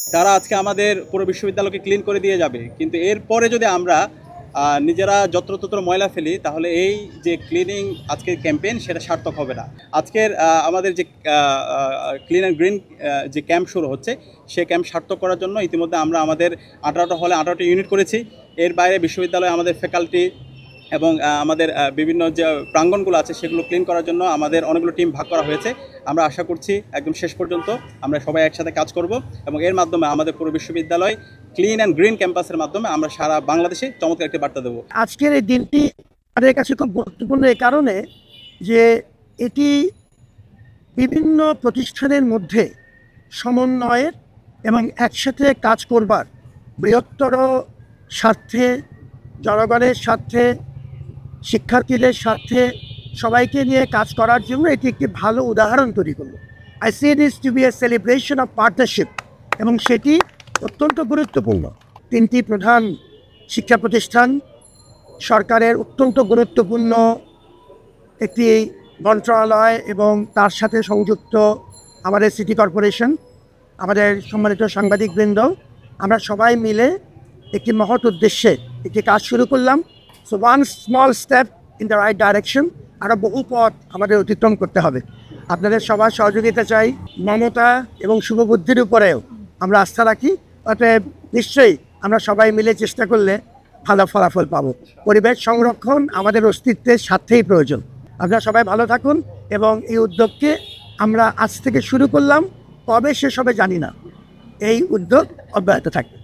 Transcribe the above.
তারা আজকে আমাদের পুরো বিশ্ববিদ্যালয়কে ক্লিন করে দিয়ে যাবে, কিন্তু এরপরে যদি আমরা নিজেরা যত্রতত্র ময়লা ফেলি তাহলে এই যে ক্লিনিং আজকের ক্যাম্পেইন সেটা সার্থক হবে না। আজকের আমাদের যে ক্লিন অ্যান্ড গ্রিন যে ক্যাম্প শুরু হচ্ছে, সে ক্যাম্প সার্থক করার জন্য ইতিমধ্যে আমরা আমাদের 18টা হলে 18টি ইউনিট করেছি। এর বাইরে বিশ্ববিদ্যালয়ে আমাদের ফ্যাকাল্টি এবং আমাদের বিভিন্ন যে প্রাঙ্গণগুলো আছে সেগুলো ক্লিন করার জন্য আমাদের অনেকগুলো টিম ভাগ করা হয়েছে। আমরা আশা করছি একদম শেষ পর্যন্ত আমরা সবাই একসাথে কাজ করব এবং এর মাধ্যমে আমাদের পুরো বিশ্ববিদ্যালয় ক্লিন অ্যান্ড গ্রিন ক্যাম্পাসের মাধ্যমে আমরা সারা বাংলাদেশে চমৎকার একটি বার্তা দেবো। আজকের এই দিনটি আমাদের কাছে খুব গুরুত্বপূর্ণ এই কারণে যে এটি বিভিন্ন প্রতিষ্ঠানের মধ্যে সমন্বয়ের এবং একসাথে কাজ করবার বৃহত্তর স্বার্থে, জনগণের স্বার্থে, শিক্ষার্থীদের স্বার্থে সবাইকে নিয়ে কাজ করার জন্য এটি একটি ভালো উদাহরণ তৈরি করলো। I see this to be a celebration of partnership এবং সেটি অত্যন্ত গুরুত্বপূর্ণ। 3টি প্রধান শিক্ষা প্রতিষ্ঠান, সরকারের অত্যন্ত গুরুত্বপূর্ণ একটি মন্ত্রণালয় এবং তার সাথে সংযুক্ত আমাদের সিটি কর্পোরেশন, আমাদের সম্মানিত সাংবাদিকবৃন্দ, আমরা সবাই মিলে একটি মহৎ উদ্দেশ্যে একটি কাজ শুরু করলাম। So one small step in the right direction. আরও বহু পথ আমাদের অতিক্রম করতে হবে। আপনাদের সবার সহযোগিতা চাই, মমতা এবং শুভবুদ্ধির উপরেও আমরা আস্থা রাখি। অতএব নিশ্চয়ই আমরা সবাই মিলে চেষ্টা করলে ভালো ফলাফল পাবো। পরিবেশ সংরক্ষণ আমাদের অস্তিত্বের স্বার্থেই প্রয়োজন। আপনারা সবাই ভালো থাকুন এবং এই উদ্যোগকে আমরা আজ থেকে শুরু করলাম, কবে শেষ হবে জানি না, এই উদ্যোগ অব্যাহত থাকবে।